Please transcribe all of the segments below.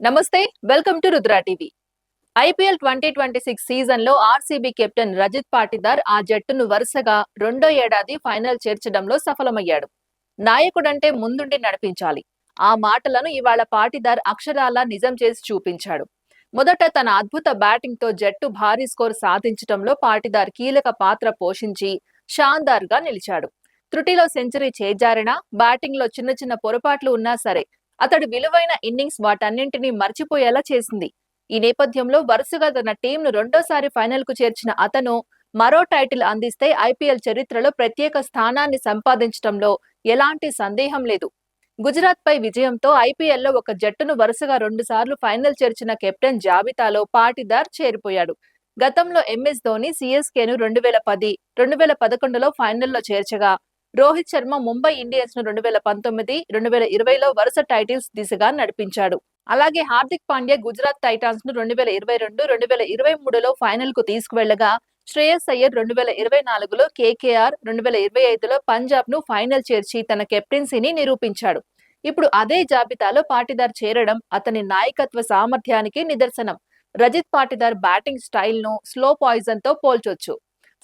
నమస్తే, welcome to Rudra TV. IPL 2026 season లో RCB captain Rajith Patidar ఆ జట్టును వరుసగా రెండో ఏడాది ఫైనల్ చేర్చడంలో సఫలమయ్యాడు. నాయకుడంటే ముందుండి నడిపించాలి. ఆ మాటలను ఇవాళ పాటిదార్ అక్షరాలా నిజం చేసి చూపించాడు. మొదట తన అద్భుత బ్యాటింగ్ తో జట్టు భారీ స్కోర్ సాధించడంలో పాటిదార్ కీలక పాత్ర పోషించి షాన్దార్ గా నిలిచాడు. త్రుటిలో సెంచరీ చేజారినా, బ్యాటింగ్ లో చిన్న చిన్న పొరపాట్లు ఉన్నా సరే అతడి విలువైన ఇన్నింగ్స్ వాటన్నింటినీ మర్చిపోయేలా చేసింది. ఈ నేపథ్యంలో వరుసగా తన టీంను రెండోసారి ఫైనల్ కు చేర్చిన అతను మరో టైటిల్ అందిస్తే ఐపీఎల్ చరిత్రలో ప్రత్యేక స్థానాన్ని సంపాదించడంలో ఎలాంటి సందేహం లేదు. గుజరాత్ పై విజయంతో ఐపీఎల్లో ఒక జట్టును వరుసగా 2 సార్లు ఫైనల్ చేర్చిన కెప్టెన్ జాబితాలో పాటిదార్ చేరిపోయాడు. గతంలో ఎంఎస్ ధోని సిఎస్కేను 2010, 2011లో ఫైనల్లో చేర్చగా, రోహిత్ శర్మ ముంబై ఇండియన్స్ ను 2019, 2020లో వరుస టైటిల్స్ దిశగా నడిపించాడు. అలాగే హార్దిక్ పాండ్యా గుజరాత్ టైటాన్స్ ను 2022, 2023లో ఫైనల్ కు తీసుకువెళ్లగా, శ్రేయస్ అయ్యర్ 2024లో కేకేఆర్, 2025లో పంజాబ్ ను ఫైనల్ చేర్చి తన కెప్టెన్సీని నిరూపించాడు. ఇప్పుడు అదే జాబితాలో పాటిదార్ చేరడం అతని నాయకత్వ సామర్థ్యానికి నిదర్శనం. రజిత్ పాటిదార్ బ్యాటింగ్ స్టైల్ ను స్లో పాయిజన్ తో పోల్చొచ్చు.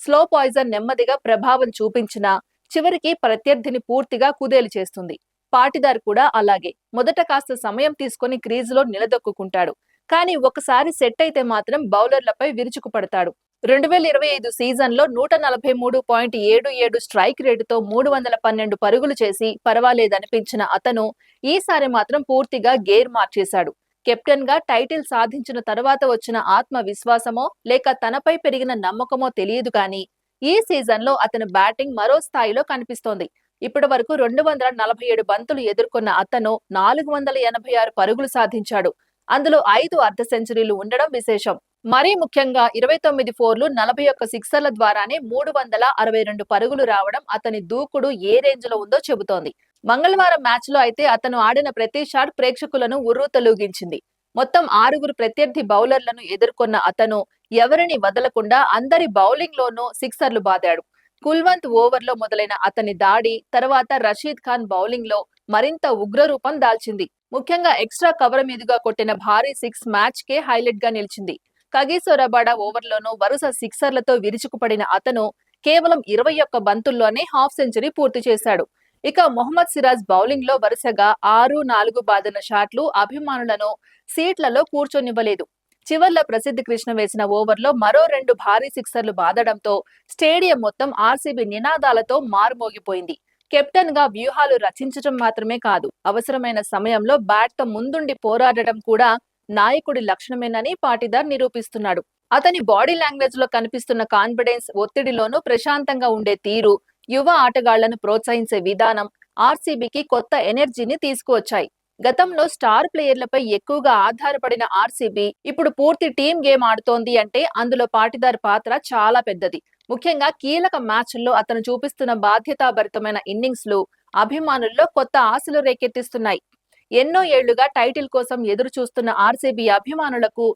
స్లో పాయిజన్ నెమ్మదిగా ప్రభావం చూపించినా చివరికి ప్రత్యర్థిని పూర్తిగా కుదేలు చేస్తుంది. పాటిదార్ కూడా అలాగే మొదట కాస్త సమయం తీసుకుని క్రీజులో నిలదొక్కుంటాడు. కానీ ఒకసారి సెట్ అయితే మాత్రం బౌలర్లపై విరుచుకుపడతాడు. 2025 సీజన్ లో 143.77 స్ట్రైక్ రేటుతో 312 పరుగులు చేసి పర్వాలేదనిపించిన అతను ఈసారి మాత్రం పూర్తిగా గేర్ మార్చేశాడు. కెప్టెన్ గా టైటిల్ సాధించిన తర్వాత వచ్చిన ఆత్మవిశ్వాసమో లేక తనపై పెరిగిన నమ్మకమో తెలియదు కానీ ఈ సీజన్ లో అతని బ్యాటింగ్ మరో స్థాయిలో కనిపిస్తోంది. ఇప్పటి వరకు 247 బంతులు ఎదుర్కొన్న అతను 486 పరుగులు సాధించాడు. అందులో 5 అర్ధ సెంచరీలు ఉండడం విశేషం. మరీ ముఖ్యంగా 29 ఫోర్లు, 41 సిక్సర్ల ద్వారానే 362 పరుగులు రావడం అతని దూకుడు ఏ రేంజ్ లో ఉందో చెబుతోంది. మంగళవారం మ్యాచ్ లో అయితే అతను ఆడిన ప్రతి షాట్ ప్రేక్షకులను ఉర్రూతలూగించింది. మొత్తం 6 ప్రత్యర్థి బౌలర్లను ఎదుర్కొన్న అతను ఎవరిని వదలకుండా అందరి బౌలింగ్ లోనూ సిక్సర్లు బాదాడు. కుల్వంత్ ఓవర్లో మొదలైన అతని దాడి తర్వాత రషీద్ ఖాన్ బౌలింగ్ లో మరింత ఉగ్రరూపం దాల్చింది. ముఖ్యంగా ఎక్స్ట్రా కవర్ మీదుగా కొట్టిన భారీ సిక్స్ మ్యాచ్ కే హైలైట్ గా నిలిచింది. కగిసో రబాడా ఓవర్లోనూ వరుస సిక్సర్లతో విరుచుకుపడిన అతను కేవలం 21 బంతుల్లోనే హాఫ్ సెంచరీ పూర్తి చేశాడు. ఇక మొహమ్మద్ సిరాజ్ బౌలింగ్ లో వరుసగా 6-4 బాదిన షాట్లు అభిమానులను సీట్లలో కూర్చొనివ్వలేదు. చివర్లో ప్రసిద్ధి కృష్ణ వేసిన ఓవర్లో మరో 2 భారీ సిక్సర్లు బాదడంతో స్టేడియం మొత్తం ఆర్సీబీ నినాదాలతో మారుమోగిపోయింది. కెప్టెన్ గా వ్యూహాలు రచించడం మాత్రమే కాదు, అవసరమైన సమయంలో బ్యాట్ తో ముందుండి పోరాడడం కూడా నాయకుడి లక్షణమేనని పాటిదార్ నిరూపిస్తున్నాడు. అతని బాడీ లాంగ్వేజ్ లో కనిపిస్తున్న కాన్ఫిడెన్స్, ఒత్తిడిలోనూ ప్రశాంతంగా ఉండే తీరు, యువ ఆటగాళ్లను ప్రోత్సహించే విధానం ఆర్సీబీకి కొత్త ఎనర్జీని తీసుకువచ్చాయి. గతంలో స్టార్ ప్లేయర్లపై ఎక్కువగా ఆధారపడిన ఆర్సీబీ ఇప్పుడు పూర్తి టీం గేమ్ ఆడుతోంది అంటే అందులో పాటిదార్ పాత్ర చాలా పెద్దది. ముఖ్యంగా కీలక మ్యాచ్ల్లో అతను చూపిస్తున్న బాధ్యతాభరితమైన ఇన్నింగ్స్లు అభిమానుల్లో కొత్త ఆశలు రేకెత్తిస్తున్నాయి. ఎన్నో ఏళ్లుగా టైటిల్ కోసం ఎదురు చూస్తున్న ఆర్సీబీ అభిమానులకు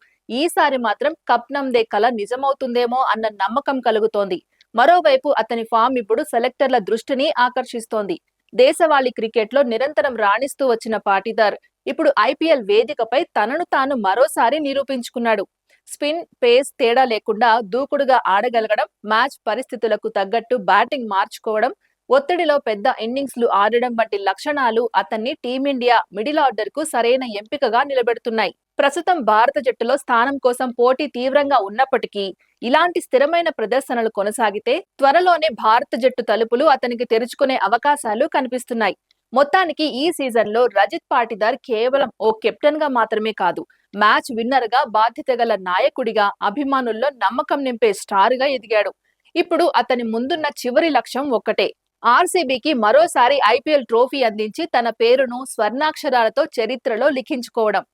ఈసారి మాత్రం కప్ నందే కల నిజమవుతుందేమో అన్న నమ్మకం కలుగుతోంది. మరోవైపు అతని ఫామ్ ఇప్పుడు సెలెక్టర్ల దృష్టిని ఆకర్షిస్తోంది. దేశవాళీ క్రికెట్ లో నిరంతరం రాణిస్తూ వచ్చిన పాటిదార్ ఇప్పుడు ఐపీఎల్ వేదికపై తనను తాను మరోసారి నిరూపించుకున్నాడు. స్పిన్, పేస్ తేడా లేకుండా దూకుడుగా ఆడగలగడం, మ్యాచ్ పరిస్థితులకు తగ్గట్టు బ్యాటింగ్ మార్చుకోవడం, ఒత్తిడిలో పెద్ద ఇన్నింగ్స్లు ఆడడం వంటి లక్షణాలు అతన్ని టీమిండియా మిడిల్ ఆర్డర్ కు సరైన ఎంపికగా నిలబెడుతున్నాయి. ప్రస్తుతం భారత జట్టులో స్థానం కోసం పోటీ తీవ్రంగా ఉన్నప్పటికీ ఇలాంటి స్థిరమైన ప్రదర్శనలు కొనసాగితే త్వరలోనే భారత జట్టు తలుపులు అతనికి తెరుచుకునే అవకాశాలు కనిపిస్తున్నాయి. మొత్తానికి ఈ సీజన్ లో రజిత్ పాటిదార్ కేవలం ఓ కెప్టెన్ గా మాత్రమే కాదు, మ్యాచ్ విన్నర్ గా, బాధ్యత గల నాయకుడిగా, అభిమానుల్లో నమ్మకం నింపే స్టార్ గా ఎదిగాడు. ఇప్పుడు అతని ముందున్న చివరి లక్ష్యం ఒక్కటే, ఆర్సీబీకి మరోసారి ఐపీఎల్ ట్రోఫీ అందించి తన పేరును స్వర్ణాక్షరాలతో చరిత్రలో లిఖించుకోవడం.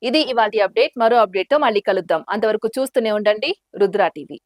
ఇది ఇవాల్టి అప్డేట్. మరో అప్డేట్ తో మళ్ళీ కలుద్దాం. అంతవరకు చూస్తూనే ఉండండి రుద్రా టీవీ.